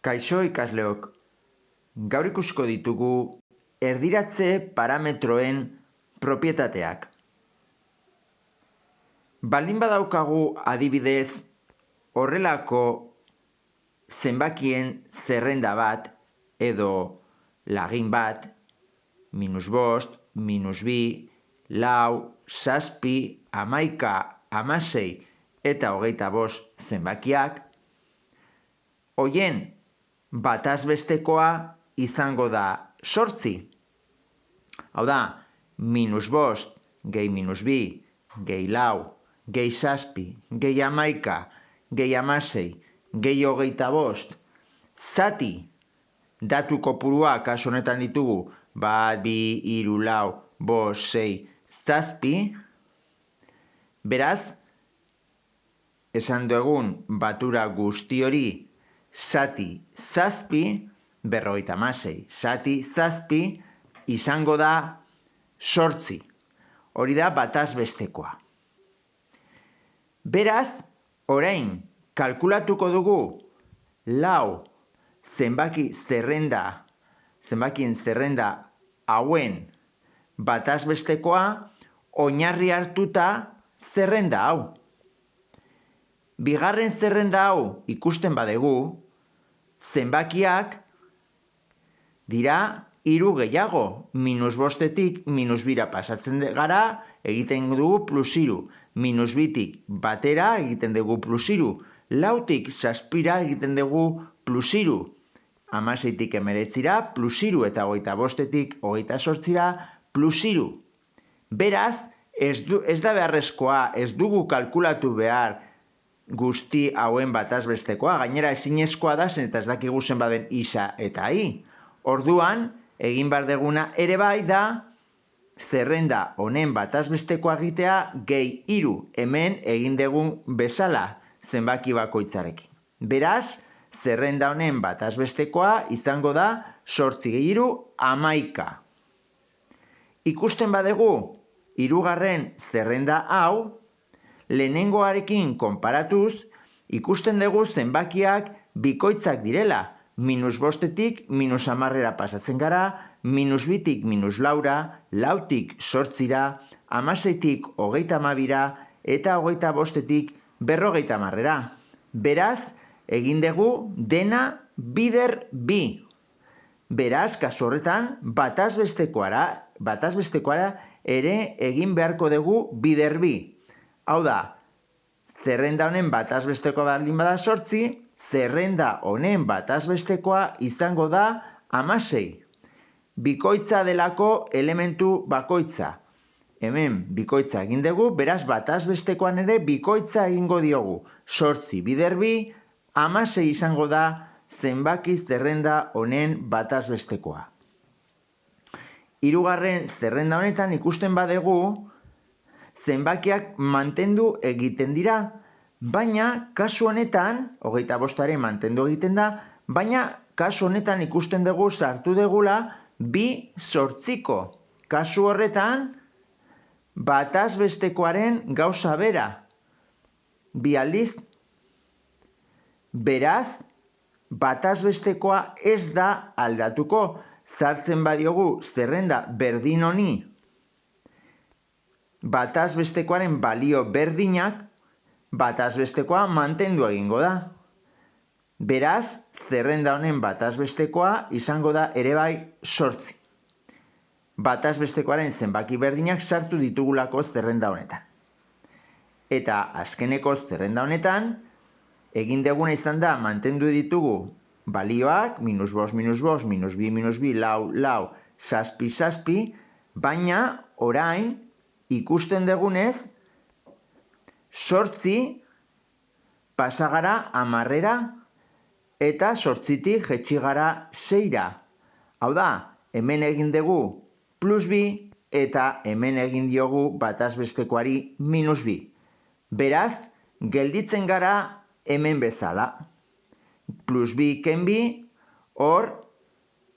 Kaixo ikasleok, gaur ikusko ditugu erdiratze parametroen propietateak. Baldin badaukagu adibidez horrelako zenbakien zerrenda bat edo lagin bat, -5, -2, 4, 7, 11, 16 eta 25 zenbakiak, hoien bataz bestekoa izango da 8. Hau da, -5 gehi -2 gehi 4 gehi 7 gehi 11 gehi 16 gehi 25 zati datu kopurua kasu honetan ditugu 1, 2, 3, 4, 5, 6, 7. Beraz, esan dugun batura guzti hori zati 7, 56, zati 7 izango da 8. Hori da bataz bestekoa. Beraz, orain kalkulatuko dugu lau zenbakien zerrenda hauen bataz bestekoa oinarri hartuta zerrenda hau. Bigarren zerrenda hau ikusten badegu, zenbakiak dira 3 gehiago, -5tik -2ra pasatzen gara, egiten dugu +3, -2tik batera egiten dugu +3, 4tik 7ra egiten dugu +3, 16tik 19ra +3 eta 25tik 28ra +3. Beraz, ez da beharrezkoa, ez dugu kalkulatu behar guzti hauen bataz bestekoa, gainera ezinezkoa da, zen eta ez dakigu zenbaden isa eta i. Orduan, egin behar deguna ere bai da, zerrenda honen bataz bestekoa egitea gehi 3, hemen egin dugun bezala zenbaki bakoitzarekin. Beraz, zerrenda honen bataz bestekoa izango da 8 gehi 3, 11. Ikusten badegu, hirugarren zerrenda hau, lehenengoarekin konparatuz, ikusten dugu zenbakiak bikoitzak direla, -5tik -10ra pasatzen gara, -2tik -4ra, 4tik 8ra, 16tik 32ra eta 25tik 50ra. Beraz, egin dugu dena bider bi. Beraz, kasu horretan, bataz bestekoara ere egin beharko dugu bider bi. Hau da, zerrenda honen bataz bestekoa baldin bada 8, zerrenda honen bataz bestekoa izango da 16. Bikoitza delako elementu bakoitza. Hemen bikoitza egin dugu, beraz bataz bestekoan ere bikoitza egingo diogu. 8 bider bi, 16 izango da zenbaki zerrenda honen bataz bestekoa. Hirugarren zerrenda honetan ikusten badegu, zenbakiak mantendu egiten dira, baina kasu honetan, 25aren mantendu egiten da, baina kasu honetan ikusten dugu sartu degula 2 8ko. Kasu horretan, bataz bestekoaren gauza bera. 2 aldiz. Beraz, bataz bestekoa ez da aldatuko. Sartzen badiogu zerrenda berdin honi bataz bestekoaren balio berdinak, bataz bestekoa mantendu egingo da. Beraz, zerrenda honen bataz bestekoa izango da ere bai 8. Bataz bestekoaren zenbaki berdinak sartu ditugulako zerrenda honetan. Eta azkeneko zerrenda honetan, egin duguna izan da mantendu ditugu balioak, -5, -5, -2, -2, lau, 7, 7, baina orain ikusten dugunez, 8 pasagara 10ra eta 8tik jetxi gara 6ra. Hau da, hemen egin dugu +2 eta hemen egin diogu bataz bestekoari -2. Beraz, gelditzen gara hemen bezala. +2 kenbi, hor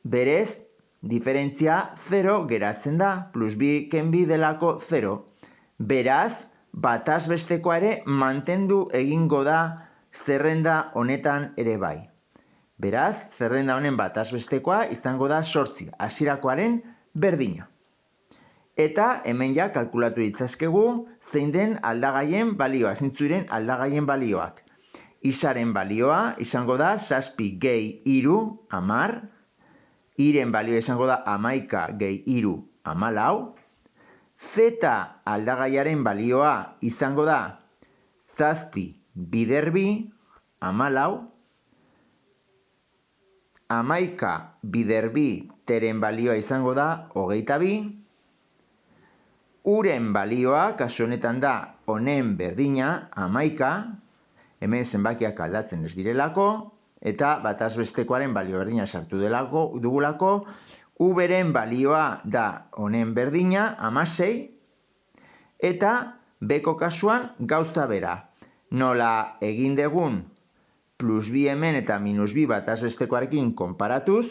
berez, diferentzia 0 geratzen da, +2 kenbi delako 0. Beraz, bataz bestekoa ere mantendu egingo da zerrenda honetan ere bai. Beraz, zerrenda honen bataz bestekoa izango da 8, hasierakoaren berdina. Eta hemen ja kalkulatu ditzazkegu zein den aldagaien balioa, zeintzu diren aldagaien balioak. Isaren balioa izango da 7 gehi 3, 10. Iren balioa izango da 11 gehi 3, 14. Z aldagaiaren balioa izango da 7 bider 2, 14. 11 bider 2 teren balioa izango da 22. Uren balioa, kasu honetan da honen berdina, 11, hemen zenbakiak aldatzen ez direlako, eta bataz bestekoaren balio berdina sartu dugulako, uberen balioa da honen berdina, 16, eta beko kasuan gauza bera. Nola egin dugun plus 2 hemen eta minus 2 bataz bestekoarekin konparatuz,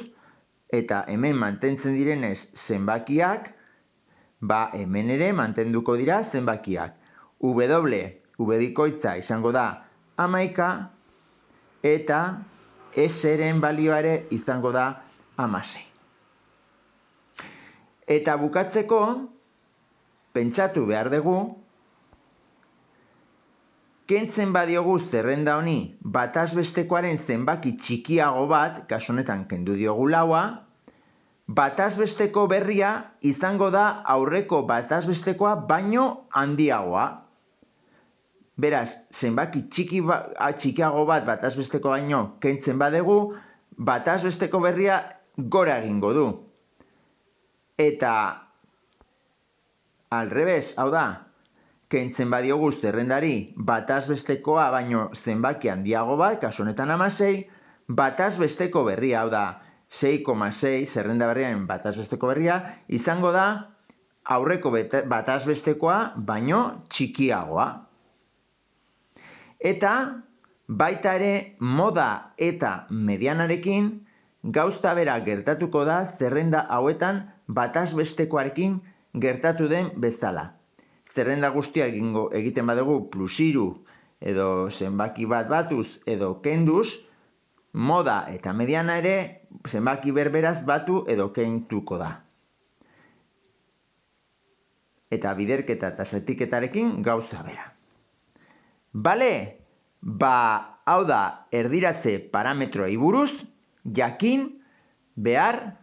eta hemen mantentzen direnez zenbakiak, hemen ere mantenduko dira zenbakiak. W bikoitza izango da 11, eta S-ren balioa ere izango da 16. Eta bukatzeko, pentsatu behar dugu, kentzen badiogu zerrenda honi bataz bestekoaren zenbaki txikiago bat, kasu honetan kendu diogu 4, bataz besteko berria izango da aurreko bataz bestekoa baino handiagoa. Beraz, zenbaki txikiago bat bataz besteko baino kentzen badegu, bataz besteko berria gora egingo du. Eta alrebez, hau da, kentzen badiogu zerrendari bataz bestekoa baino zenbaki handiago bat, kasu honetan 16, bataz besteko berria, hau da, 6,6 zerrenda berriaren bataz besteko berria, izango da aurreko bataz bestekoa baino txikiagoa. Eta baita ere moda eta medianarekin gauza bera gertatuko da zerrenda hauetan bataz bestekoarekin gertatu den bezala. Zerrenda guztia egiten badugu plus 3 edo zenbaki bat batuz edo kenduz, moda eta mediana ere zenbaki berberaz batu edo kentuko da. Eta biderketa eta zatiketarekin gauza bera. Bale, hau da erdiratze parametroei buruz jakin behar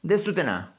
dezutena.